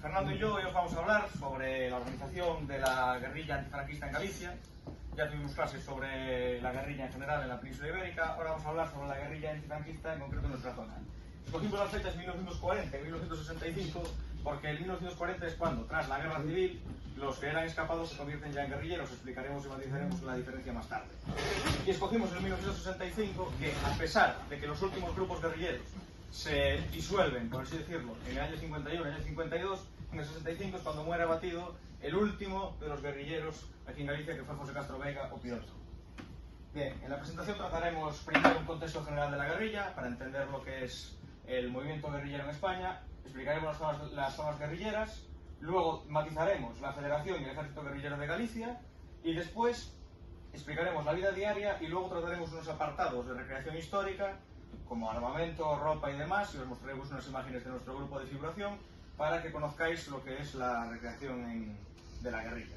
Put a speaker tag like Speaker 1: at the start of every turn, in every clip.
Speaker 1: Fernando y yo hoy os vamos a hablar sobre la organización de la guerrilla antifranquista en Galicia. Ya tuvimos clases sobre la guerrilla en general en la península ibérica, ahora vamos a hablar sobre la guerrilla antifranquista en concreto en nuestra zona. Escogimos las fechas 1940 y 1965 porque el 1940 es cuando, tras la guerra civil, los que eran escapados se convierten ya en guerrilleros. Explicaremos y matizaremos la diferencia más tarde. Y escogimos el 1965 que, a pesar de que los últimos grupos guerrilleros se disuelven, por así decirlo, en el año 51 y en el año 52, en el 65 es cuando muere abatido el último de los guerrilleros aquí en Galicia, que fue José Castro Vega o Piroto. Bien, en la presentación trataremos primero un contexto general de la guerrilla, para entender lo que es el movimiento guerrillero en España, explicaremos las zonas guerrilleras, luego matizaremos la Federación y el Ejército Guerrillero de Galicia, y después explicaremos la vida diaria y luego trataremos unos apartados de recreación histórica, como armamento, ropa y demás, y os mostraremos unas imágenes de nuestro grupo de figuración para que conozcáis lo que es la recreación de la guerrilla.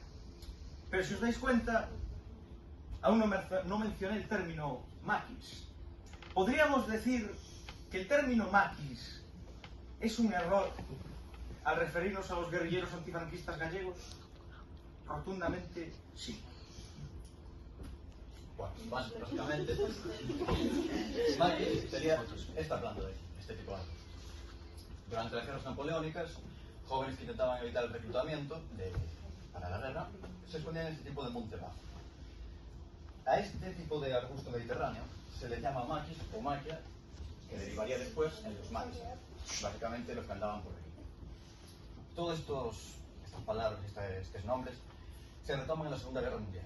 Speaker 1: Pero si os dais cuenta, aún no mencioné el término maquis. ¿Podríamos decir que el término maquis es un error al referirnos a los guerrilleros antifranquistas gallegos? Rotundamente sí.
Speaker 2: Bueno, básicamente, maquis sería esta planta de aquí, este tipo de árboles. Durante las guerras napoleónicas, jóvenes que intentaban evitar el reclutamiento para la guerra se escondían en este tipo de monte bajo. A este tipo de arbusto mediterráneo se le llama maquis o maquia, que derivaría después en los maquis, básicamente los que andaban por aquí. Todos estas palabras, estos nombres, se retoman en la Segunda Guerra Mundial,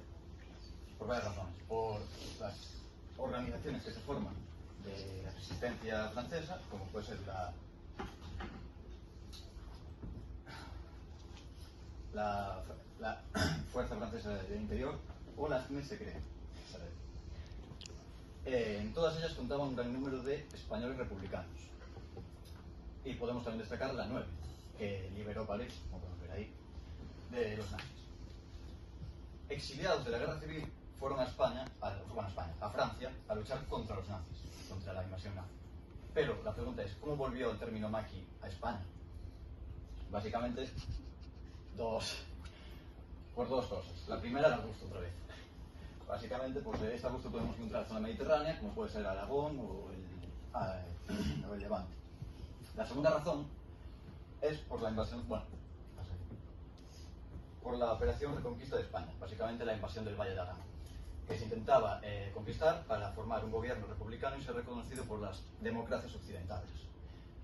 Speaker 2: por varias razones. Por las organizaciones que se forman de la resistencia francesa, como puede ser la Fuerza Francesa del Interior o las Armées Secretas. En todas ellas contaban un gran número de españoles republicanos. Y podemos también destacar la 9, que liberó París, como podemos ver ahí, de los nazis. Exiliados de la guerra civil, fueron a Francia, a luchar contra los nazis, contra la invasión nazi. Pero la pregunta es, ¿cómo volvió el término maqui a España? Básicamente, por dos cosas. La primera, el arbusto, otra vez. Básicamente, pues de este arbusto podemos encontrar la zona mediterránea, como puede ser Aragón o el Levante. La segunda razón es por la invasión, por la operación Reconquista de España, básicamente la invasión del Valle de Aragón, que se intentaba conquistar para formar un gobierno republicano y ser reconocido por las democracias occidentales,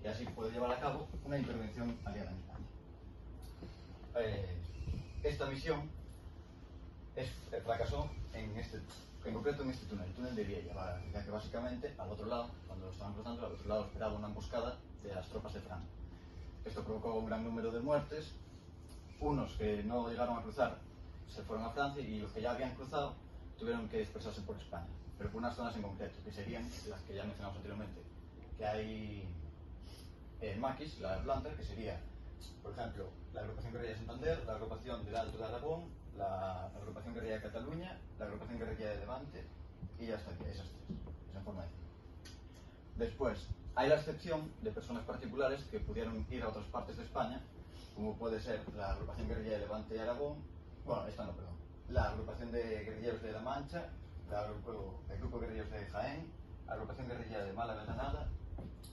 Speaker 2: y así poder llevar a cabo una intervención aliada en España. Esta misión fracasó en concreto en este túnel, el túnel de Viella, ya que básicamente al otro lado, cuando lo estaban cruzando, al otro lado esperaba una emboscada de las tropas de Franco. Esto provocó un gran número de muertes. Unos que no llegaron a cruzar se fueron a Francia, y los que ya habían cruzado tuvieron que dispersarse por España, pero por unas zonas en concreto, que serían las que ya mencionamos anteriormente, que hay maquis, la planta, que sería, por ejemplo, la agrupación guerrilla de Santander, la agrupación del Alto de Aragón, la agrupación guerrilla de Cataluña, la agrupación guerrilla de Levante, y ya está aquí, esas tres, esa forma de decir. Después, hay la excepción de personas particulares que pudieron ir a otras partes de España, como puede ser la agrupación guerrilla de Levante y Aragón, la agrupación de guerrilleros de La Mancha, el grupo de guerrilleros de Jaén, la agrupación guerrilla de Málaga y Granada,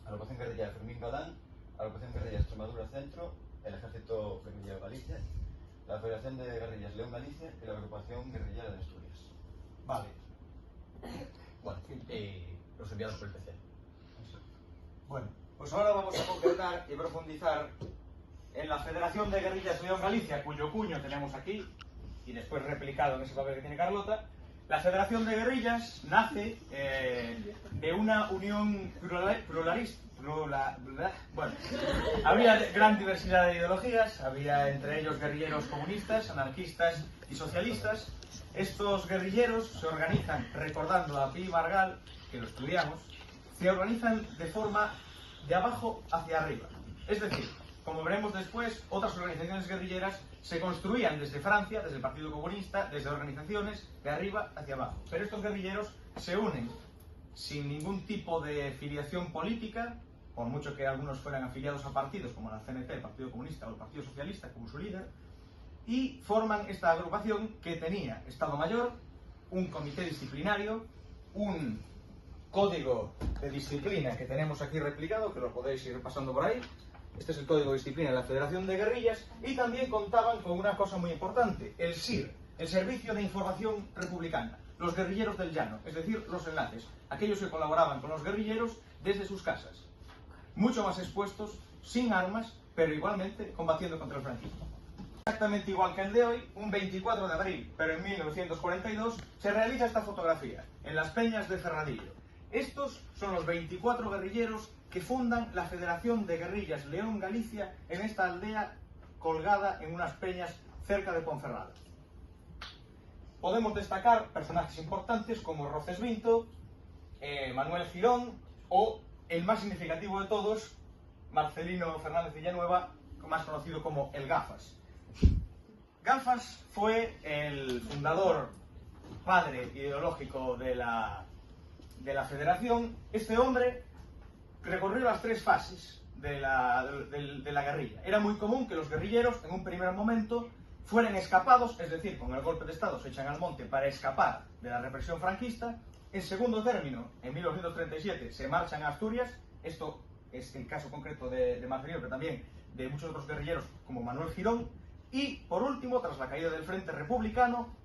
Speaker 2: la agrupación guerrilla de Fermín Galán, la agrupación guerrilla de Extremadura Centro, el ejército guerrillero de Galicia, la Federación de Guerrillas León Galicia y la agrupación guerrillera de Asturias.
Speaker 1: Vale.
Speaker 2: Bueno, los enviados por el PC.
Speaker 1: Bueno, pues ahora vamos a concretar y profundizar en la Federación de Guerrillas León Galicia, cuyo cuño tenemos aquí, y después replicado en ese papel que tiene Carlota. La Federación de Guerrillas nace de una unión pluralista. Bueno, había gran diversidad de ideologías, había entre ellos guerrilleros comunistas, anarquistas y socialistas. Estos guerrilleros se organizan, recordando a Pi Margall, que lo estudiamos, se organizan de forma de abajo hacia arriba. Es decir, como veremos después, otras organizaciones guerrilleras se construían desde Francia, desde el Partido Comunista, desde organizaciones de arriba hacia abajo. Pero estos guerrilleros se unen sin ningún tipo de filiación política por mucho que algunos fueran afiliados a partidos como la CNT, el Partido Comunista o el Partido Socialista como su líder, y forman esta agrupación que tenía Estado Mayor, un comité disciplinario, un código de disciplina que tenemos aquí replicado, que lo podéis ir pasando por ahí. Este es el código de disciplina de la Federación de Guerrillas, y también contaban con una cosa muy importante, el SIR, el Servicio de Información Republicana, los guerrilleros del llano, es decir, los enlaces, aquellos que colaboraban con los guerrilleros desde sus casas, mucho más expuestos, sin armas, pero igualmente combatiendo contra el franquismo. Exactamente igual que el de hoy, un 24 de abril, pero en 1942, se realiza esta fotografía, en las peñas de Ferradillo. Estos son los 24 guerrilleros que fundan la Federación de Guerrillas León Galicia en esta aldea colgada en unas peñas cerca de Ponferrada. Podemos destacar personajes importantes como Rocesvinto, Manuel Girón o, el más significativo de todos, Marcelino Fernández Villanueva, más conocido como el Gafas. Gafas fue el fundador, padre ideológico de la Federación. Este hombre recorrió las tres fases de la guerrilla. Era muy común que los guerrilleros, en un primer momento, fueran escapados, es decir, con el golpe de Estado se echan al monte para escapar de la represión franquista. En segundo término, en 1937, se marchan a Asturias. Esto es el caso concreto de Marcelino, pero también de muchos otros guerrilleros como Manuel Girón. Y, por último, tras la caída del Frente Republicano,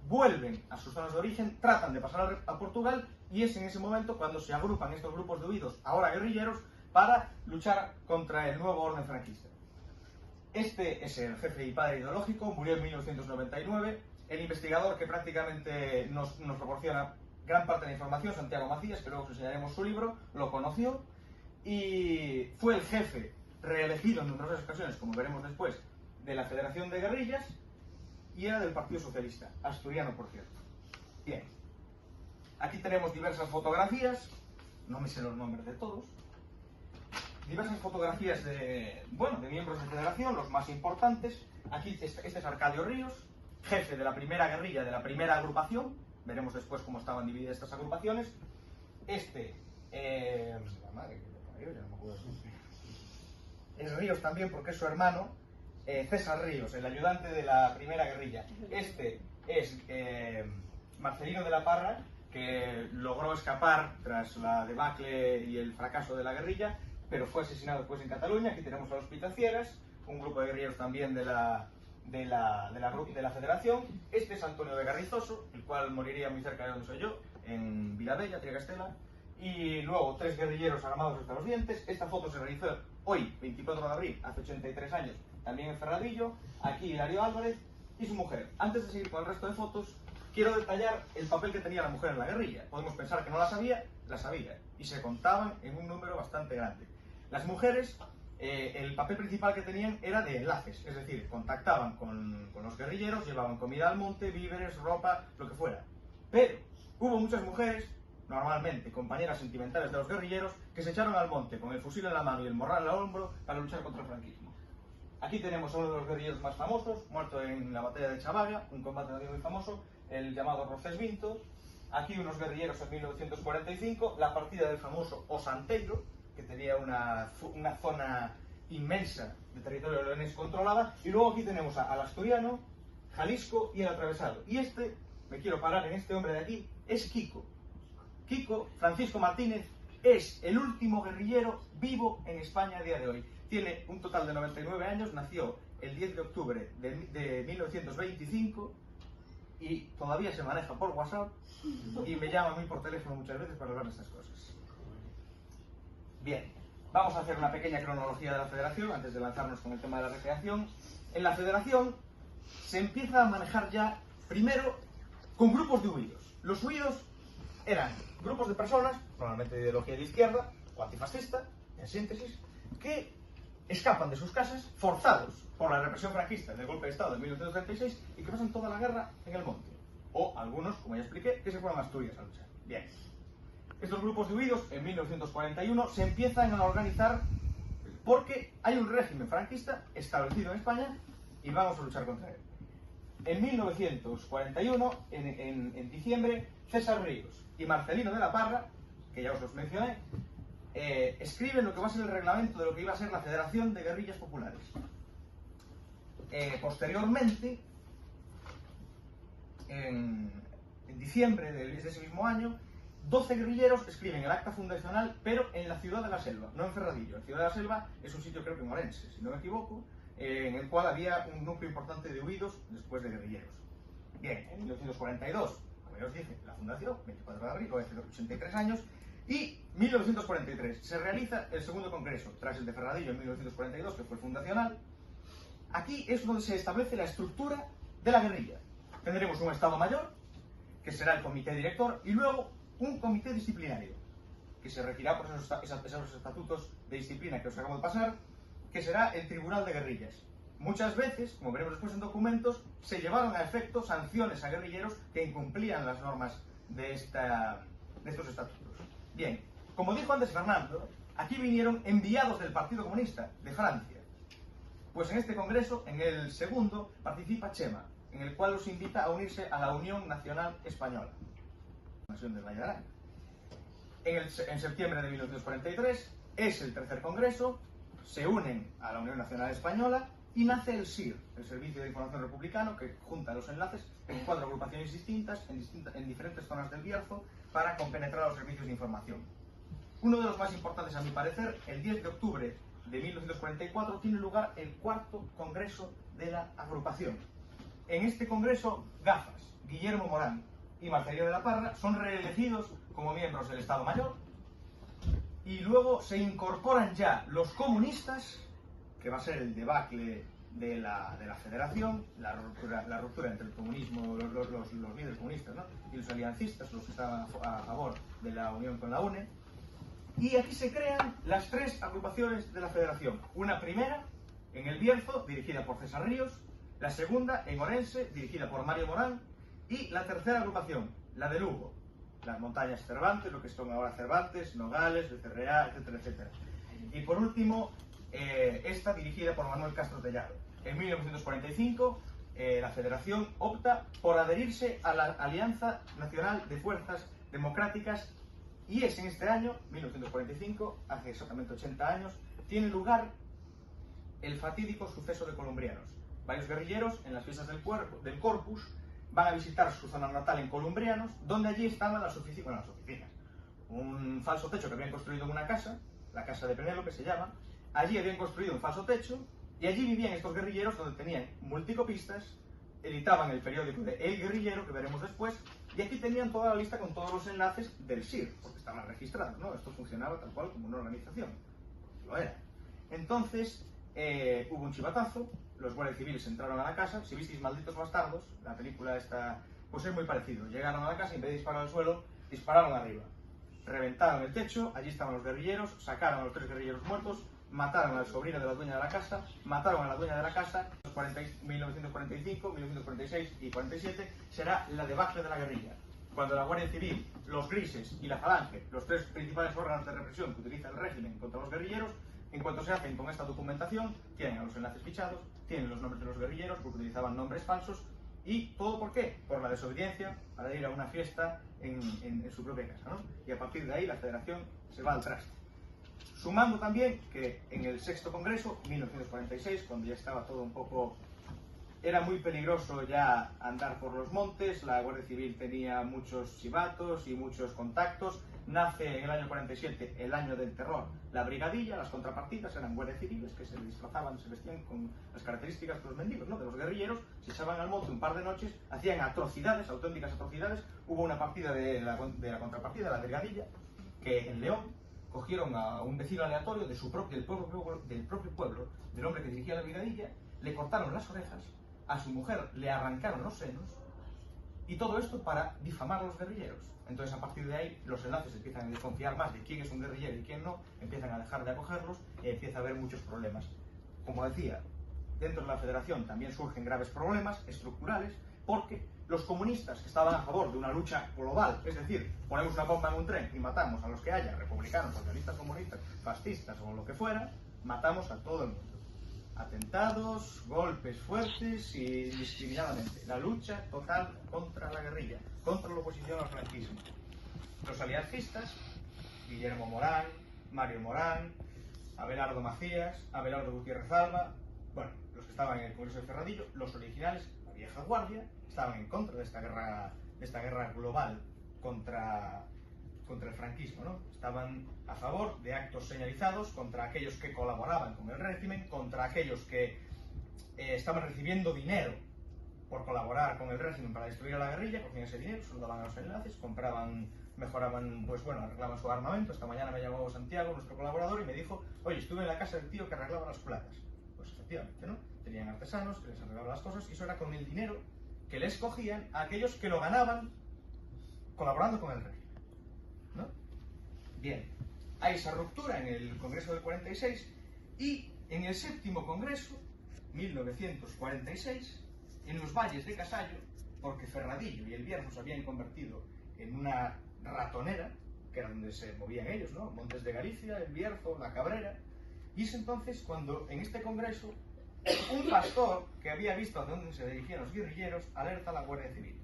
Speaker 1: vuelven a sus zonas de origen, tratan de pasar a Portugal, y es en ese momento cuando se agrupan estos grupos de huidos, ahora guerrilleros, para luchar contra el nuevo orden franquista. Este es el jefe y padre ideológico, murió en 1999. El investigador que prácticamente nos proporciona gran parte de la información, Santiago Macías, que luego os enseñaremos su libro, lo conoció y fue el jefe reelegido en numerosas ocasiones, como veremos después, de la Federación de Guerrillas, y era del Partido Socialista, asturiano por cierto. Bien, aquí tenemos diversas fotografías, no me sé los nombres de todos, diversas fotografías de miembros de Federación, los más importantes. Aquí este es Arcadio Ríos, jefe de la primera guerrilla, de la primera agrupación. Veremos después cómo estaban divididas estas agrupaciones. Este es Ríos también, porque es su hermano, César Ríos, el ayudante de la primera guerrilla. Este es Marcelino de la Parra, que logró escapar tras la debacle y el fracaso de la guerrilla, pero fue asesinado después en Cataluña. Aquí tenemos a los Pitacieras, un grupo de guerrilleros también de la Federación. Este es Antonio de Garrizoso, el cual moriría muy cerca de donde soy yo, en Vilabella, Triagastela. Y luego tres guerrilleros armados hasta los dientes. Esta foto se realizó hoy, 24 de abril, hace 83 años, también en Ferradillo. Aquí Hilario Álvarez y su mujer. Antes de seguir con el resto de fotos, quiero detallar el papel que tenía la mujer en la guerrilla. Podemos pensar que no la sabía, y se contaban en un número bastante grande. Las mujeres, el papel principal que tenían era de enlaces, es decir, contactaban con los guerrilleros, llevaban comida al monte, víveres, ropa, lo que fuera. Pero hubo muchas mujeres, normalmente compañeras sentimentales de los guerrilleros, que se echaron al monte con el fusil en la mano y el morral al hombro para luchar contra el franquismo. Aquí tenemos a uno de los guerrilleros más famosos, muerto en la batalla de Chavaga, un combate muy famoso, el llamado Rocesvinto. Aquí unos guerrilleros en 1945, la partida del famoso Osanteiro, que tenía una zona inmensa de territorio leonés controlada. Y luego aquí tenemos al asturiano, Jalisco y el atravesado. Y me quiero parar en este hombre de aquí, es Kiko. Kiko Francisco Martínez es el último guerrillero vivo en España a día de hoy. Tiene un total de 99 años, nació el 10 de octubre de 1925 y todavía se maneja por WhatsApp y me llama a mí por teléfono muchas veces para hablar de estas cosas. Bien, vamos a hacer una pequeña cronología de la Federación antes de lanzarnos con el tema de la recreación. En la Federación se empieza a manejar ya, primero, con grupos de huidos. Los huidos eran grupos de personas, normalmente de ideología de izquierda o antifascista, en síntesis, que escapan de sus casas forzados por la represión franquista del golpe de Estado de 1936 y que pasan toda la guerra en el monte. O algunos, como ya expliqué, que se fueron a Asturias a luchar. Bien. Estos grupos de huidos, en 1941, se empiezan a organizar porque hay un régimen franquista establecido en España y vamos a luchar contra él. En 1941, en diciembre, César Ríos y Marcelino de la Parra, que ya os los mencioné, escriben lo que va a ser el reglamento de lo que iba a ser la Federación de Guerrillas Populares. Posteriormente, en diciembre de ese mismo año, 12 guerrilleros escriben el acta fundacional, pero en la ciudad de la Selva, no en Ferradillo. La ciudad de la Selva es un sitio, creo que en Orense, si no me equivoco, en el cual había un núcleo importante de huidos después de guerrilleros. Bien, en 1942, como ya os dije, la fundación, 24 de abril, hace 83 años, y 1943 se realiza el segundo congreso, tras el de Ferradillo en 1942, que fue el fundacional. Aquí es donde se establece la estructura de la guerrilla. Tendremos un Estado Mayor, que será el comité director, y luego un comité disciplinario, que se regirá por esos estatutos de disciplina que os acabo de pasar, que será el Tribunal de Guerrillas. Muchas veces, como veremos después en documentos, se llevaron a efecto sanciones a guerrilleros que incumplían las normas de estos estatutos. Bien, como dijo antes Fernando, aquí vinieron enviados del Partido Comunista de Francia. Pues en este congreso, en el segundo, participa Chema, en el cual los invita a unirse a la Unión Nacional Española, la Nación del Valle de Arán. En septiembre de 1943 es el tercer congreso, se unen a la Unión Nacional Española y nace el SIR, el Servicio de Información Republicano, que junta los enlaces en 4 agrupaciones distintas, en diferentes zonas del Bierzo, para compenetrar los servicios de información. Uno de los más importantes, a mi parecer, el 10 de octubre de 1944, tiene lugar el cuarto congreso de la agrupación. En este congreso, Gafas, Guillermo Morán y Marcelino de la Parra son reelegidos como miembros del Estado Mayor, y luego se incorporan ya los comunistas, que va a ser el debacle de la federación, la ruptura entre el comunismo, los líderes comunistas, ¿no?, y los aliancistas, los que estaban a favor de la unión con la UNE. Y aquí se crean las 3 agrupaciones de la federación. Una primera en el Bierzo, dirigida por César Ríos; la segunda en Orense, dirigida por Mario Morán; y la tercera agrupación, la de Lugo, las montañas Cervantes, lo que son ahora Cervantes, Nogales, Becerreá, etcétera, etcétera. Y por último, esta dirigida por Manuel Castro Tellado. En 1945, la federación opta por adherirse a la Alianza Nacional de Fuerzas Democráticas, y es en este año, 1945, hace exactamente 80 años, tiene lugar el fatídico suceso de Columbrianos. Varios guerrilleros, en las fiestas del Corpus, van a visitar su zona natal en Columbrianos, donde allí estaban las oficinas. Un falso techo que habían construido en una casa, la casa de Penélope se llama. Allí habían construido un falso techo, y allí vivían estos guerrilleros, donde tenían multicopistas, editaban el periódico de El Guerrillero, que veremos después, y aquí tenían toda la lista con todos los enlaces del SIR, porque estaban registrados, ¿no? Esto funcionaba tal cual como una organización. Lo era. Entonces, hubo un chivatazo, los guardias civiles entraron a la casa. Si visteis Malditos Bastardos, la película está, pues es muy parecido. Llegaron a la casa y en vez de disparar al suelo, dispararon arriba. Reventaron el techo, allí estaban los guerrilleros, sacaron a los 3 guerrilleros muertos, mataron al sobrino de la dueña de la casa, mataron a la dueña de la casa. 1945, 1946 y 47 será la debacle de la guerrilla, cuando la Guardia Civil, los Grises y la Falange, los 3 principales órganos de represión que utiliza el régimen contra los guerrilleros, en cuanto se hacen con esta documentación, tienen a los enlaces fichados, tienen los nombres de los guerrilleros, porque utilizaban nombres falsos. ¿Y todo por qué? Por la desobediencia para ir a una fiesta en su propia casa, ¿no? Y a partir de ahí la federación se va al traste. Sumando también que en el sexto congreso, 1946, cuando ya estaba todo un poco... Era muy peligroso ya andar por los montes, la Guardia Civil tenía muchos chivatos y muchos contactos. Nace en el año 47, el año del terror, la brigadilla. Las contrapartidas eran guardias civiles que se disfrazaban, se vestían con las características de los mendigos, ¿no?, de los guerrilleros, se echaban al monte un par de noches, hacían atrocidades, auténticas atrocidades. Hubo una partida de la contrapartida, la brigadilla, que en León cogieron a un vecino aleatorio del propio pueblo, del hombre que dirigía la brigadilla, le cortaron las orejas, a su mujer le arrancaron los senos, y todo esto para difamar a los guerrilleros. Entonces, a partir de ahí, los enlaces empiezan a desconfiar más de quién es un guerrillero y quién no, empiezan a dejar de acogerlos y empieza a haber muchos problemas. Como decía, dentro de la federación también surgen graves problemas estructurales, porque los comunistas, que estaban a favor de una lucha global, es decir, ponemos una bomba en un tren y matamos a los que haya, republicanos, socialistas, comunistas, fascistas o lo que fuera, matamos a todo el mundo. Atentados, golpes fuertes y indiscriminadamente. La lucha total contra la guerrilla, contra la oposición al franquismo. Los aliancistas, Guillermo Morán, Mario Morán, Abelardo Macías, Abelardo Gutiérrez Alba, bueno, los que estaban en el Congreso de Ferradillo, los originales, la vieja guardia, estaban en contra de esta guerra global contra el franquismo, ¿no? Estaban a favor de actos señalizados contra aquellos que colaboraban con el régimen, contra aquellos que estaban recibiendo dinero por colaborar con el régimen para destruir a la guerrilla, cogían ese dinero, se lo daban a los enlaces, compraban, mejoraban, pues bueno, arreglaban su armamento. Esta mañana me llamó Santiago, nuestro colaborador, y me dijo: oye, estuve en la casa del tío que arreglaba las placas. Pues efectivamente, ¿no? Tenían artesanos que les arreglaban las cosas, y eso era con el dinero que les cogían a aquellos que lo ganaban colaborando con el régimen, ¿no? Bien, hay esa ruptura en el Congreso del 46, y en el séptimo Congreso, 1946, en los valles de Casallo, porque Ferradillo y el Bierzo se habían convertido en una ratonera, que era donde se movían ellos, ¿no? Montes de Galicia, el Bierzo, la Cabrera, y es entonces cuando en este congreso un pastor que había visto hacia dónde se dirigían los guerrilleros alerta a la Guardia Civil.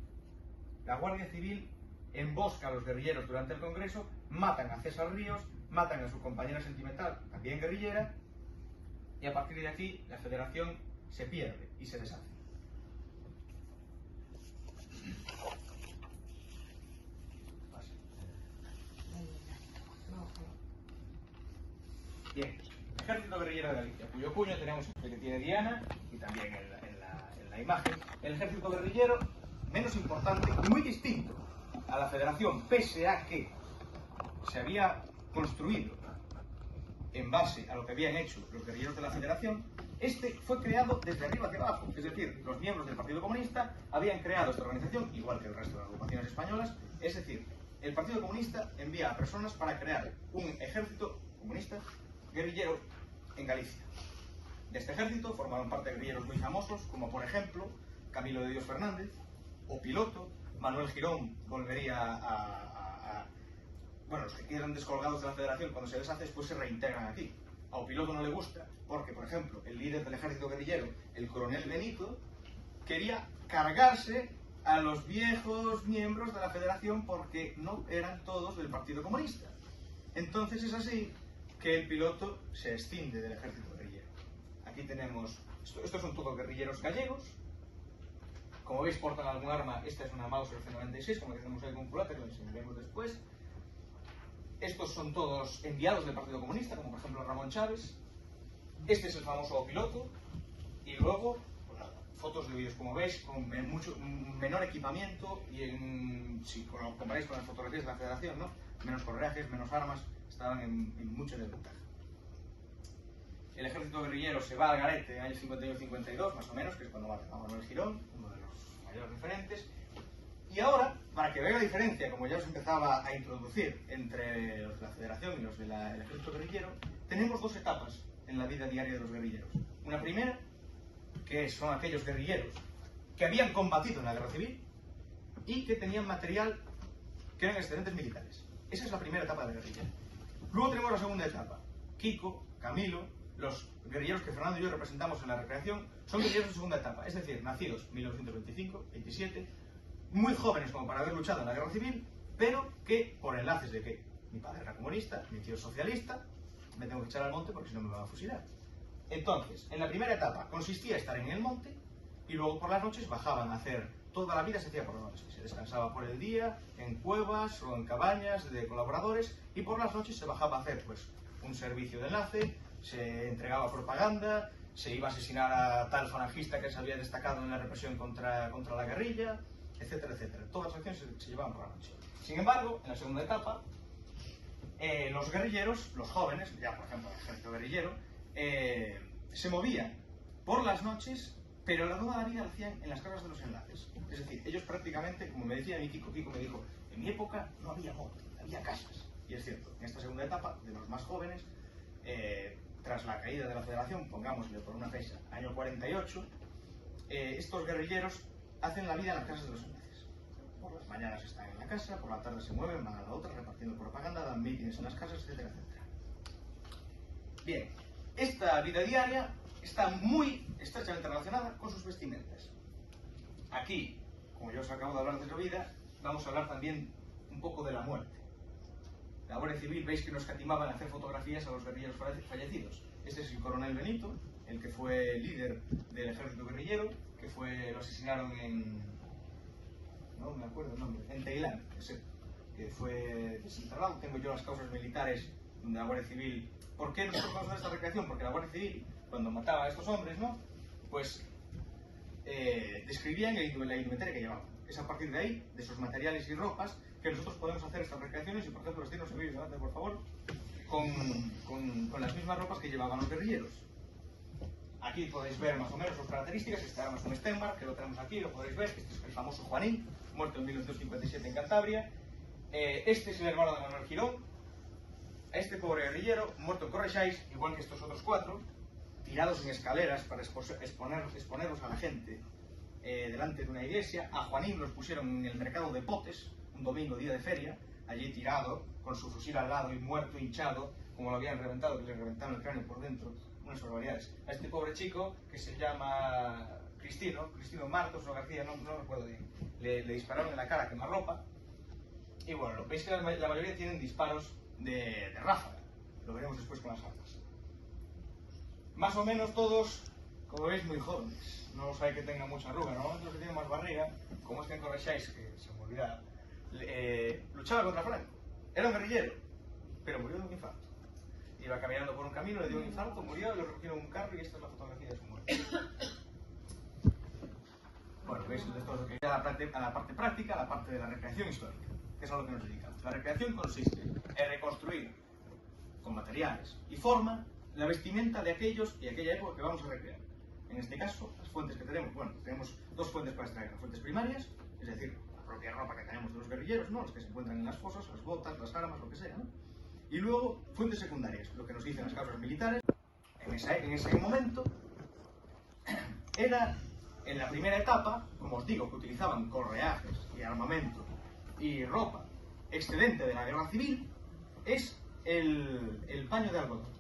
Speaker 1: La Guardia Civil embosca a los guerrilleros durante el congreso, matan a César Ríos, matan a su compañera sentimental, también guerrillera, y a partir de aquí la federación se pierde y se deshace. Bien, Ejército Guerrillero de Galicia, cuyo puño tenemos el que tiene Diana y también en la imagen. El Ejército Guerrillero, menos importante y muy distinto a la Federación, pese a que se había construido en base a lo que habían hecho los guerrilleros de la Federación. Este fue creado desde arriba hacia abajo, es decir, los miembros del Partido Comunista habían creado esta organización, igual que el resto de las agrupaciones españolas, es decir, el Partido Comunista envía a personas para crear un ejército comunista guerrillero en Galicia. De este ejército formaron parte guerrilleros muy famosos, como por ejemplo Camilo de Dios Fernández, o Piloto. Manuel Girón volvería bueno, los que quedan descolgados de la Federación cuando se deshace, después se reintegran aquí. A Opiloto no le gusta porque, por ejemplo, el líder del ejército guerrillero, el coronel Benito, quería cargarse a los viejos miembros de la Federación porque no eran todos del Partido Comunista. Entonces es así que el Piloto se escinde del ejército guerrillero. Aquí tenemos, estos son todos guerrilleros gallegos. Como veis, portan algún arma. Esta es una Mauser C96, como decimos ahí con culata, que lo enseñaremos después. Estos son todos enviados del Partido Comunista, como por ejemplo Ramón Chávez. Este es el famoso Piloto. Y luego, pues nada, fotos de ellos, como veis, con mucho menor equipamiento y si lo comparáis con las fotografías de la Federación, ¿no? Menos correajes, menos armas, estaban en mucha desventaja. El ejército guerrillero se va al garete en el año 51-52, más o menos, que es cuando va a Manuel Girón, uno de los mayores referentes. Y ahora, para que vean la diferencia, como ya os empezaba a introducir, entre los de la Federación y los del ejército guerrillero, tenemos dos etapas en la vida diaria de los guerrilleros. Una primera, que son aquellos guerrilleros que habían combatido en la guerra civil y que tenían material que eran excelentes militares. Esa es la primera etapa de la guerrilla. Luego tenemos la segunda etapa. Kiko, Camilo, los guerrilleros que Fernando y yo representamos en la recreación, son guerrilleros de segunda etapa, es decir, nacidos en 1925, 27, muy jóvenes como para haber luchado en la guerra civil, pero que, por enlaces de que mi padre era comunista, mi tío es socialista, me tengo que echar al monte porque si no me van a fusilar. Entonces, en la primera etapa consistía en estar en el monte y luego por las noches bajaban a hacer, toda la vida se hacía por las noches, se descansaba por el día, en cuevas o en cabañas de colaboradores, y por las noches se bajaba a hacer pues un servicio de enlace, se entregaba propaganda, se iba a asesinar a tal falangista que se había destacado en la represión contra la guerrilla, etcétera, etcétera. Todas las acciones se llevaban por la noche. Sin embargo, en la segunda etapa, los guerrilleros, los jóvenes, ya por ejemplo el ejército guerrillero, se movían por las noches, pero la nueva vida la hacían en las casas de los enlaces. Es decir, ellos prácticamente, como me decía mi Kiko me dijo, en mi época no había moto, había casas. Y es cierto, en esta segunda etapa, de los más jóvenes, tras la caída de la Federación, pongámosle por una fecha, año 48, estos guerrilleros hacen la vida en las casas de los enlaces. Por las mañanas están en la casa, por la tarde se mueven, van a la otra, repartiendo propaganda, dan mítines en las casas, etcétera, etcétera. Bien, esta vida diaria está muy estrechamente relacionada con sus vestimentas. Aquí, como yo os acabo de hablar de su vida, vamos a hablar también un poco de la muerte. la Guardia Civil, veis que no escatimaban hacer fotografías a los guerrilleros fallecidos. Este es el coronel Benito, el que fue líder del ejército guerrillero, que lo asesinaron en... no me acuerdo el nombre, en Teilán, que fue desenterrado. Tengo yo las causas militares donde la Guardia Civil... ¿Por qué nosotros vamos a hacer esta recreación? Porque la Guardia Civil, cuando mataba a estos hombres, ¿no?, pues describían la indumentaria que llevaban. Es a partir de ahí, de esos materiales y ropas, que nosotros podemos hacer estas recreaciones y, por ejemplo, los tiros servicios, adelante, por favor, con las mismas ropas que llevaban los guerrilleros. Aquí podéis ver más o menos sus características. Este arma es un Stenmark, que lo tenemos aquí, lo podéis ver, que este es el famoso Juanín, muerto en 1957 en Cantabria. Este es el hermano de Manuel Girón. Este pobre guerrillero, muerto en Correixais, igual que estos otros 4, tirados en escaleras para exponerlos a la gente delante de una iglesia. A Juanín los pusieron en el mercado de Potes, un domingo, día de feria, allí tirado, con su fusil al lado y muerto, hinchado, como lo habían reventado, que le reventaron el cráneo por dentro, unas barbaridades. A este pobre chico, que se llama Cristino Martos o García, no recuerdo bien, le dispararon en la cara a quemarropa. Y bueno, veis que la mayoría tienen disparos de ráfaga, lo veremos después con las armas. Más o menos todos, como veis, muy jóvenes, no os hay que tengan mucha arruga. Normalmente los que tienen más barriga, como este en Correixais, que se me olvidaba, luchaba contra Franco. Era un guerrillero, pero murió de un infarto. Iba caminando por un camino, le dio un infarto, murió, lo recogieron en un carro y esta es la fotografía de su muerte. Bueno, veis esto es lo que a la parte práctica, a la parte de la recreación histórica, que es a lo que nos dedicamos. La recreación consiste en reconstruir con materiales y forma la vestimenta de aquellos y aquella época que vamos a recrear. En este caso, las fuentes que tenemos, bueno, tenemos 2 fuentes para extraer: las fuentes primarias, es decir, la propia ropa que tenemos de los guerrilleros, ¿no?, los que se encuentran en las fosas, las botas, las armas, lo que sea, ¿no? Y luego, fuentes secundarias, lo que nos dicen las causas militares. En ese momento, era, en la primera etapa, como os digo, que utilizaban correajes y armamento y ropa excedente de la guerra civil, es el paño de algodón.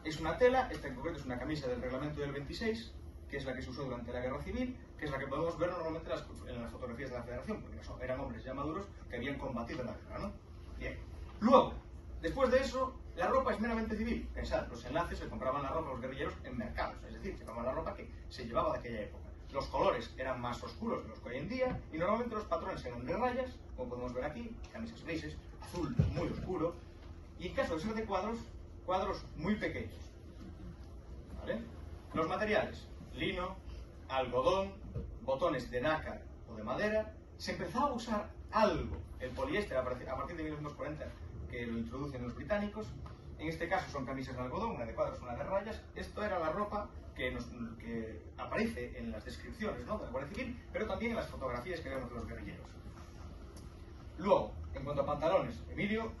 Speaker 1: Es una tela, esta en concreto es una camisa del reglamento del 26, que es la que se usó durante la guerra civil, que es la que podemos ver normalmente en las fotografías de la Federación, porque eran hombres ya maduros que habían combatido en la guerra, ¿no? Bien. Luego, después de eso, la ropa es meramente civil. Pensad, los enlaces se compraban la ropa a los guerrilleros en mercados, es decir, se compraban la ropa que se llevaba de aquella época. Los colores eran más oscuros de los que hoy en día, y normalmente los patrones eran de rayas, como podemos ver aquí, camisas grises, azul muy oscuro, y en caso de ser de cuadros muy pequeños. ¿Vale? Los materiales: lino, algodón, botones de nácar o de madera. Se empezaba a usar algo el poliéster a partir de 1940, que lo introducen los británicos. En este caso son camisas de algodón, una de cuadros, una de rayas. Esto era la ropa que aparece en las descripciones, ¿no?, de la Guardia Civil, pero también en las fotografías que vemos de los guerrilleros. Luego, en cuanto a pantalones, Emilio,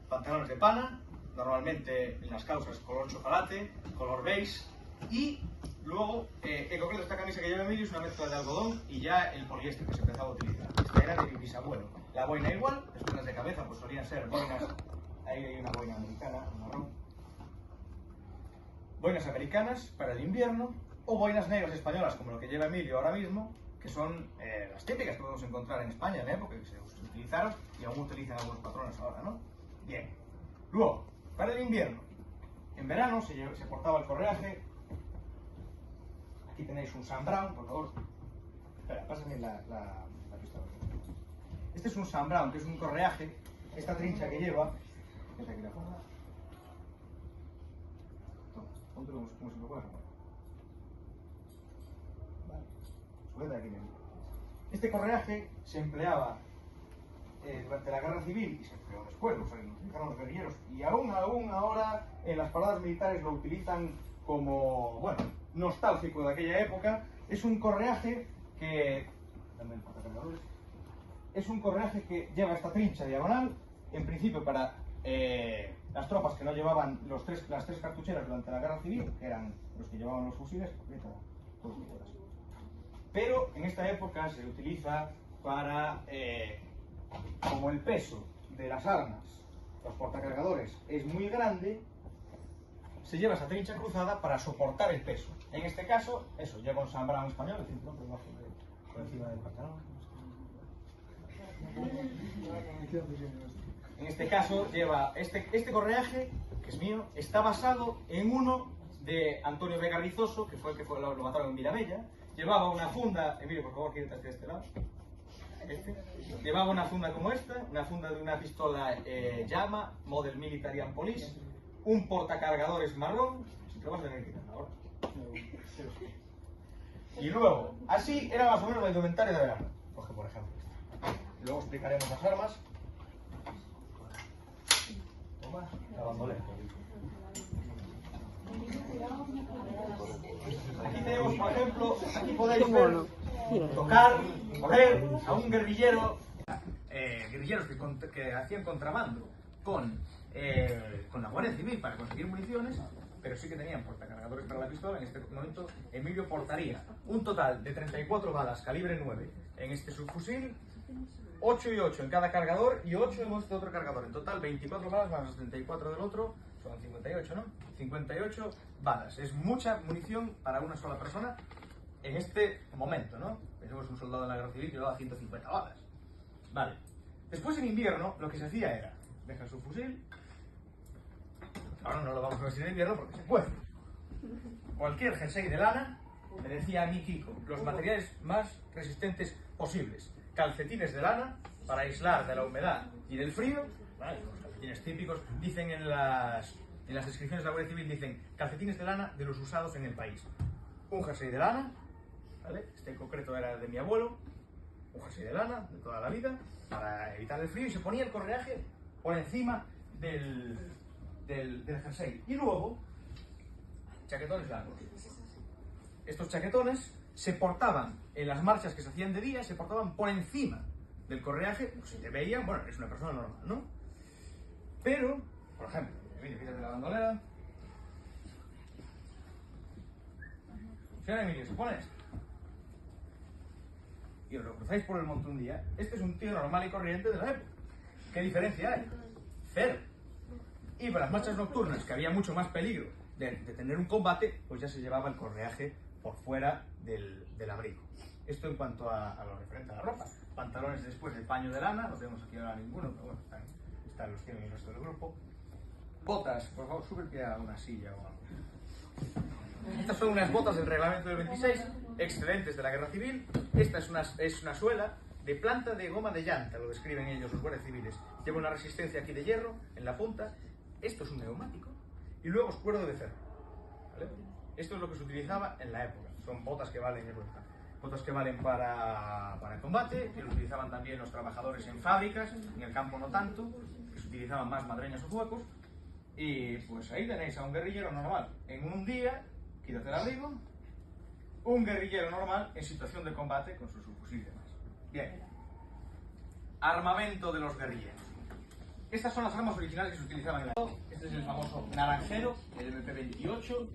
Speaker 1: pantalones de pana, normalmente en las causas color chocolate, color beige, y luego, en concreto, esta camisa que lleva Emilio es una mezcla de algodón y ya el poliéster que se empezaba a utilizar. Esta era de mi bisabuelo. La boina igual, las boinas de cabeza pues solían ser boinas, ahí hay una boina americana, marrón, boinas americanas para el invierno, o boinas negras españolas como lo que lleva Emilio ahora mismo, que son las típicas que podemos encontrar en España en la época, que se utilizaron y aún utilizan algunos patrones ahora, ¿no? Bien. Luego, para el invierno, en verano se portaba el correaje. Aquí tenéis un Sam Brown, por favor. Espera, pásame la pistola. Este es un Sam Brown, que es un correaje. Esta trincha que lleva, es aquí la forma. Toma, ponte como si lo fuera. Vale, sujeta aquí mismo. Este correaje se empleaba durante la guerra civil y se empleó después, lo utilizaron los guerrilleros, y aún ahora en las paradas militares lo utilizan como, bueno, nostálgico de aquella época. Es un correaje que... Es un correaje que lleva esta trincha diagonal, en principio para las tropas que no llevaban las tres cartucheras durante la guerra civil, que eran los que llevaban los fusiles, pero en esta época se utiliza para, como el peso de las armas, los portacargadores, es muy grande, se lleva esa trincha cruzada para soportar el peso. En este caso, eso, lleva un Sam Brown español, el cinturón por encima del pantalón. En este caso lleva este correaje, que es mío, está basado en uno de Antonio Vega Rizoso, que fue el que lo mataron en Mirabella. Llevaba una funda, Emilio, por favor, quítate de este lado. Llevaba una funda como esta, una funda de una pistola Llama, Model Military and Police, un portacargadores marrón, si te lo vas a tener que quitar ahora. Y luego, así era más o menos la indumentaria de verano. Coge, por ejemplo, y luego explicaremos las armas. Toma, la bandolera. Aquí tenemos, por ejemplo, aquí podéis ver, tocar, oler a un guerrillero, guerrilleros que hacían contrabando con la Guardia Civil para conseguir municiones, pero sí que tenían portacargadores para la pistola. En este momento Emilio portaría un total de 34 balas calibre 9 en este subfusil, 8 y 8 en cada cargador y 8 en este otro cargador. En total 24 balas más los 34 del otro, son 58, ¿no? 58 balas. Es mucha munición para una sola persona en este momento, ¿no? Pensemos un soldado en la guerra civil que llevaba 150 balas. Vale. Después en invierno lo que se hacía era, deja su fusil. Ahora no lo vamos a vestir en invierno porque se puede. Cualquier jersey de lana, me decía a mí Kiko, los materiales más resistentes posibles. Calcetines de lana para aislar de la humedad y del frío. Vale, los calcetines típicos, dicen en las descripciones de la Guardia Civil, dicen calcetines de lana de los usados en el país. Un jersey de lana, ¿vale? Este en concreto era de mi abuelo, un jersey de lana de toda la vida para evitar el frío, y se ponía el correaje por encima del jersey. Y luego, chaquetones largos. Estos chaquetones se portaban en las marchas que se hacían de día, se portaban por encima del correaje. Pues si te veían, bueno, eres una persona normal, ¿no? Pero, por ejemplo, Emilio, quítate la bandolera. Señor Emilio, se pone esto y os lo cruzáis por el monte un día. Este es un tío normal y corriente de la época. ¿Qué diferencia hay? Cero. Y para las marchas nocturnas, que había mucho más peligro de tener un combate, pues ya se llevaba el correaje por fuera del abrigo. Esto en cuanto a lo referente a la ropa. Pantalones después de paño de lana, no tenemos aquí ahora ninguno, pero bueno, están los tienen el resto del grupo. Botas, por favor, súbete a una silla o algo. Estas son unas botas del reglamento del 26, excelentes de la guerra civil. Esta es una suela de planta de goma de llanta, lo describen ellos los guardias civiles. Lleva una resistencia aquí de hierro en la punta. Esto es un neumático. Y luego es cuero de becerro, ¿vale? Esto es lo que se utilizaba en la época. Son botas que valen, para combate, que lo utilizaban también los trabajadores en fábricas, en el campo no tanto, que se utilizaban más madreñas o zuecos. Y pues ahí tenéis a un guerrillero normal en un día, quítate el abrigo, un guerrillero normal en situación de combate con su subfusil y demás. Bien. Armamento de los guerrilleros. Estas son las armas originales que se utilizaban en la época. Este es el famoso naranjero, el MP28,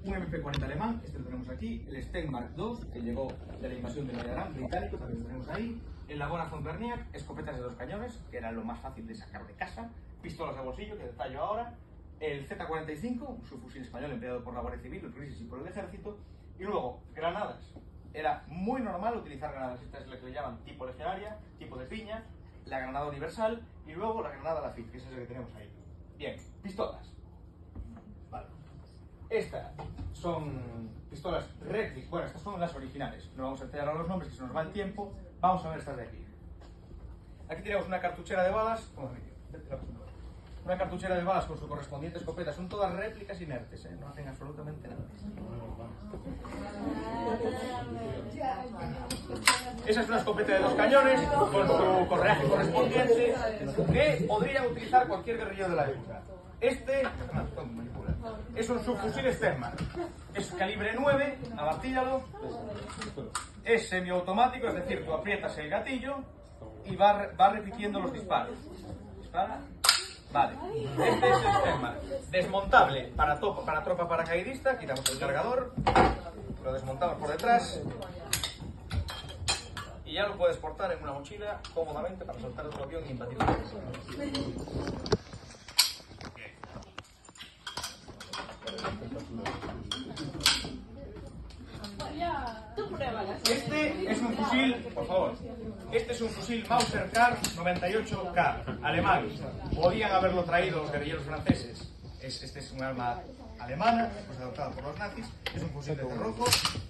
Speaker 1: un MP40 alemán, este lo tenemos aquí, el Stenmark II, que llegó de la invasión de Noruega, británico, también lo tenemos ahí, el Laguna von Berniak, escopetas de 2 cañones, que era lo más fácil de sacar de casa, pistolas de bolsillo, que detallo ahora, el Z45, un subfusil español empleado por la Guardia Civil, el Crisis y por el Ejército, y luego granadas. Era muy normal utilizar granadas, esta es la que le llaman tipo legionaria, tipo de piña, la granada universal y luego la granada Lafitte, que es la que tenemos ahí. Bien, pistolas. Vale. Estas son pistolas réplica. Bueno, estas son las originales. No vamos a enseñar ahora los nombres, que se nos va el tiempo. Vamos a ver estas de aquí. Aquí tenemos una cartuchera de balas. Una cartuchera de balas con su correspondiente escopeta. Son todas réplicas inertes, ¿eh? No hacen absolutamente nada. Esa es una escopeta de 2 cañones con su correaje correspondiente que podría utilizar cualquier guerrillero de la época. Este es un subfusil Stenmark. Es calibre 9, abartíllalo. Es semiautomático, es decir, tú aprietas el gatillo y va repitiendo los disparos. ¿Dispara? Vale. Este es el Stenmark. Desmontable para tropa paracaidista. Quitamos el cargador, lo desmontamos por detrás y ya lo puedes portar en una mochila cómodamente para soltar otro avión y invadir. Este es un fusil, por favor, este es un fusil Mauser Kar 98K, alemán. Podían haberlo traído los guerrilleros franceses. Este es un arma alemana, pues adoptada por los nazis. Es un fusil de cerrojo,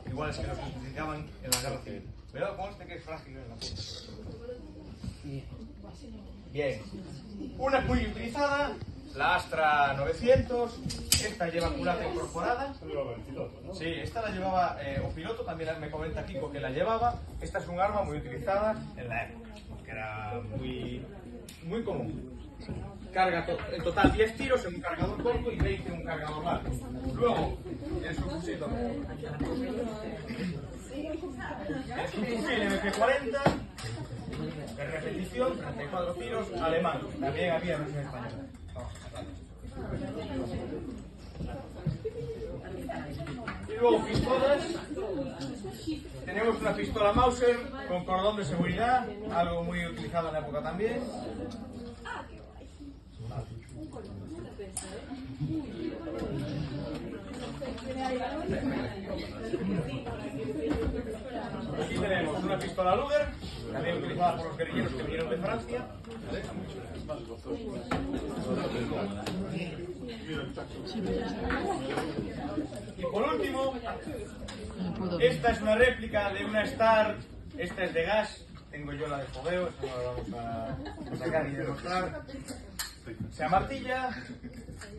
Speaker 1: igual que los que utilizaban en la guerra civil. Cuidado con este que es frágil en la punta. Bien. Una muy utilizada, la Astra 900. Esta lleva culata incorporada. Sí, esta la llevaba un piloto, también me comenta Kiko que la llevaba. Esta es un arma muy utilizada en la época, que era muy común. Carga en total 10 tiros en un cargador corto y 20 en un cargador largo. Luego, en su fusil MP40, de repetición, 34 tiros, alemán. También había versión española. Y luego pistolas. Tenemos una pistola Mauser con cordón de seguridad, algo muy utilizado en la época también. Aquí tenemos una pistola Luger, también utilizada por los guerrilleros que vinieron de Francia. Y por último, esta es una réplica de una Star. Esta es de gas, tengo yo la de fogueo, esto no lo vamos a sacar y demostrar. Se amartilla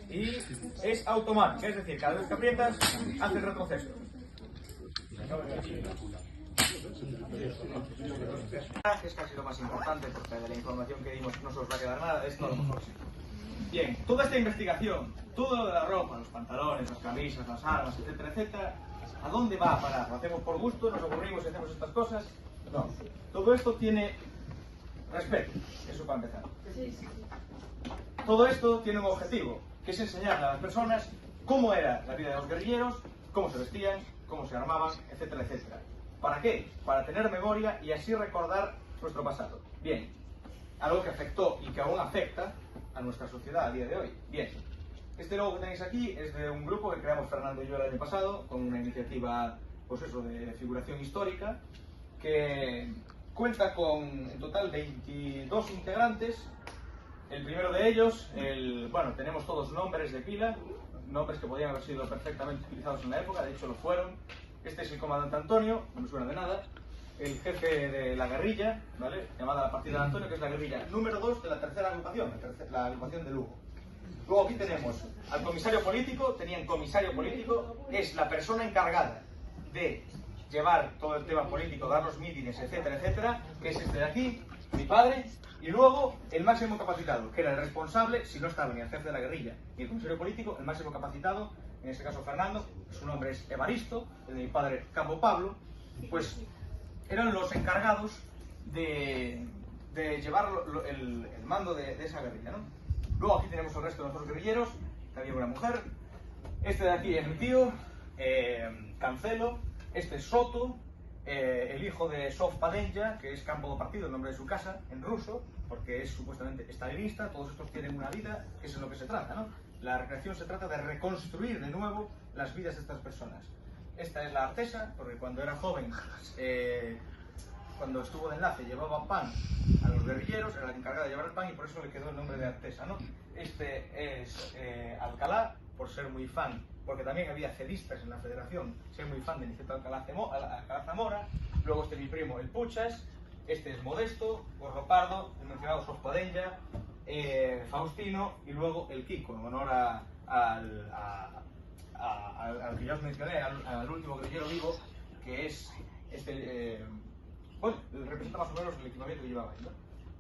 Speaker 1: y es automática, es decir, cada vez que aprietas hace el retroceso. Es casi lo más importante porque de la información que dimos no se os va a quedar nada, esto a lo mejor sí. Bien, toda esta investigación, todo de la ropa, los pantalones, las camisas, las armas, etcétera, etcétera, ¿a dónde va a parar? ¿Lo hacemos por gusto? ¿Nos aburrimos y hacemos estas cosas? No, todo esto tiene respeto, eso para empezar. Todo esto tiene un objetivo, que es enseñar a las personas cómo era la vida de los guerrilleros, cómo se vestían, cómo se armaban, etcétera, etcétera. ¿Para qué? Para tener memoria y así recordar nuestro pasado. Bien, algo que afectó y que aún afecta a nuestra sociedad a día de hoy. Bien, este logo que tenéis aquí es de un grupo que creamos Fernando y yo el año pasado, con una iniciativa, pues eso, de figuración histórica, que cuenta con en total 22 integrantes. El primero de ellos, bueno, tenemos todos nombres de pila, nombres que podían haber sido perfectamente utilizados en la época, de hecho lo fueron. Este es el comandante Antonio, no me suena de nada. El jefe de la guerrilla, ¿vale?, llamada la partida de Antonio, que es la guerrilla número 2 de la tercera agrupación, la agrupación de Lugo. Luego aquí tenemos al comisario político, tenían comisario político, es la persona encargada de llevar todo el tema político, dar los mítines, etcétera, etcétera, que es este de aquí, mi padre. Y luego el máximo capacitado, que era el responsable, si no estaba ni el jefe de la guerrilla ni el comisario político, el máximo capacitado, en este caso Fernando, su nombre es Evaristo, el de mi padre Campo Pablo, pues eran los encargados de llevar el mando de esa guerrilla, ¿no? Luego aquí tenemos el resto de nuestros guerrilleros, también una mujer. Este de aquí es mi tío, Cancelo. Este es Soto, el hijo de Sov Padenja, que es campo de partido, el nombre de su casa, en ruso, porque es supuestamente stalinista. Todos estos tienen una vida, que es en lo que se trata, ¿no? La recreación se trata de reconstruir de nuevo las vidas de estas personas. Esta es la artesa, porque cuando era joven, cuando estuvo de enlace, llevaba pan a los guerrilleros, era la encargada de llevar el pan y por eso le quedó el nombre de artesa, ¿no? Este es Alcalá, por ser muy fan, porque también había cedistas en la federación, ser muy fan de Niceto Alcalá Zamora. Luego este es mi primo, el Puchas. Este es Modesto, Gorro Pardo, el mencionado Sov Padenja, Faustino y luego el Kiko, en honor al que ya os mencioné, al último guerrillero vivo, que es este, bueno, representa más o menos el equipamiento que llevaba, ¿no?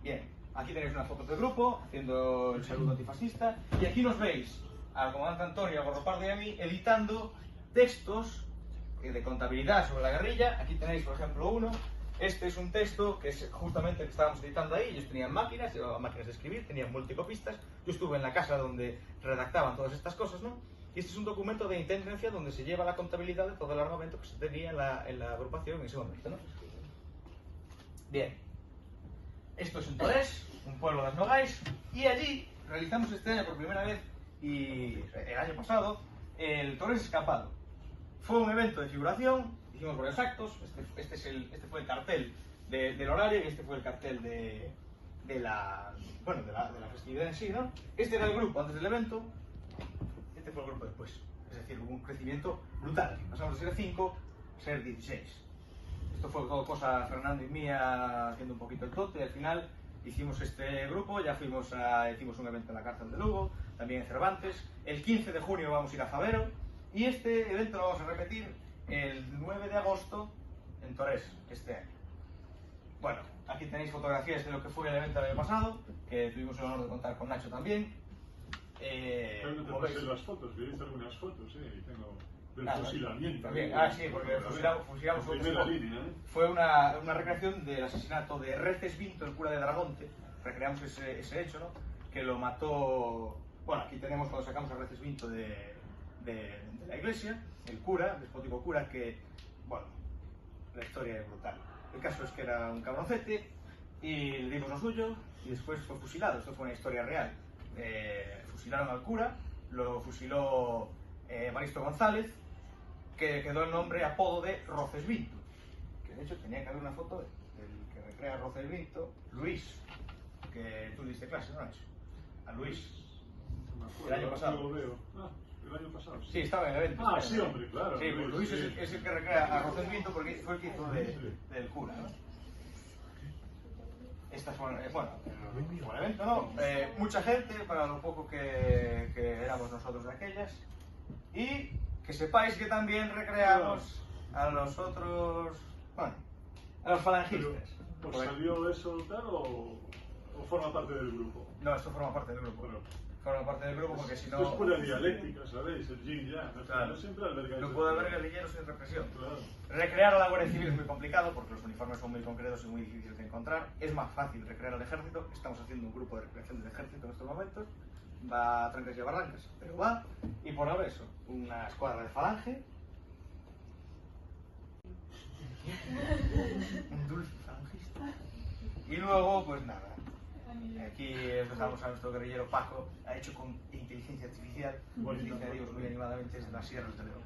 Speaker 1: Bien, aquí tenéis unas fotos del grupo haciendo el saludo antifascista y aquí nos veis al comandante Antonio, a Gorro Pardo y a mí editando textos de contabilidad sobre la guerrilla. Aquí tenéis, por ejemplo, uno. Este es un texto que es justamente el que estábamos editando ahí. Ellos tenían máquinas, llevaban máquinas de escribir, tenían multicopistas. Yo estuve en la casa donde redactaban todas estas cosas, ¿no? Y este es un documento de intendencia donde se lleva la contabilidad de todo el armamento que se tenía en la agrupación en ese momento, ¿no? Bien. Esto es en Torés, un pueblo de las Nogais, y allí realizamos este año por primera vez, y el año pasado, el Torés Escapado. Fue un evento de figuración hicimos varios actos. Este fue el cartel del horario y este fue el cartel de la festividad en sí, ¿no? Este era el grupo antes del evento, este fue el grupo después. Es decir, hubo un crecimiento brutal. Pasamos de ser 5 a ser 16. Esto fue todo cosa Fernando y mía haciendo un poquito el tote. Al final hicimos este grupo, ya hicimos un evento en la cárcel de Lugo, también en Cervantes. El 15 de junio vamos a ir a Favero y este evento lo vamos a repetir el 9 de agosto en Torés este año. Bueno, aquí tenéis fotografías de lo que fue el evento del año pasado, que tuvimos el honor de contar con Nacho también.
Speaker 3: Realmente te pasé las fotos, que he visto algunas fotos, y tengo del fusilamiento.
Speaker 1: También. Sí, porque fusilamos
Speaker 3: primera línea, ¿eh?
Speaker 1: Fue una recreación del asesinato de Reces Vinto, el cura de Dragonte. Recreamos ese hecho, ¿no? Que lo mató. Bueno, aquí tenemos cuando sacamos a Reces Vinto de la iglesia, el cura, el despótico cura, que, bueno, la historia es brutal. El caso es que era un cabroncete y le dimos lo suyo y después fue fusilado. Esto fue una historia real. Fusilaron al cura, lo fusiló Evaristo González, que quedó el nombre apodo de Roces Vinto, que de hecho tenía que haber una foto del que recrea Roces Vinto, Luis, que tú diste clase, ¿no, Nacho? A Luis, el año pasado.
Speaker 3: Lo veo. El año pasado.
Speaker 1: Sí, estaba en el evento.
Speaker 3: Sí, hombre, claro.
Speaker 1: Sí, pues Luis es el que recrea a Roces Vinto porque fue el que hizo del cura, ¿no? Estas fueron, bueno, fue el evento, ¿no? Mucha gente, para lo poco que éramos nosotros de aquellas. Y que sepáis que también recreamos a los otros, bueno, a los falangistas.
Speaker 3: ¿Os salió eso tal o forma parte del grupo?
Speaker 1: No, esto forma parte del grupo.
Speaker 3: Bueno,
Speaker 1: forma parte del grupo porque si no...
Speaker 3: Esto es pura dialéctica, ¿sabéis? El yin yang.
Speaker 1: Claro.
Speaker 3: No siempre alberga
Speaker 1: No
Speaker 3: eso.
Speaker 1: puede haber guerrilleros sin represión.
Speaker 3: Claro.
Speaker 1: Recrear a la Guardia Civil es muy complicado porque los uniformes son muy concretos y muy difíciles de encontrar. Es más fácil recrear al ejército. Estamos haciendo un grupo de recreación del ejército en estos momentos. Va a trancas y a barrancas, pero va. Y por ahora eso, una escuadra de falange. Un dulce falangista. Y luego, pues nada. Aquí empezamos a nuestro guerrillero Paco, ha hecho con inteligencia artificial, dice adiós muy animadamente desde las sierras de León.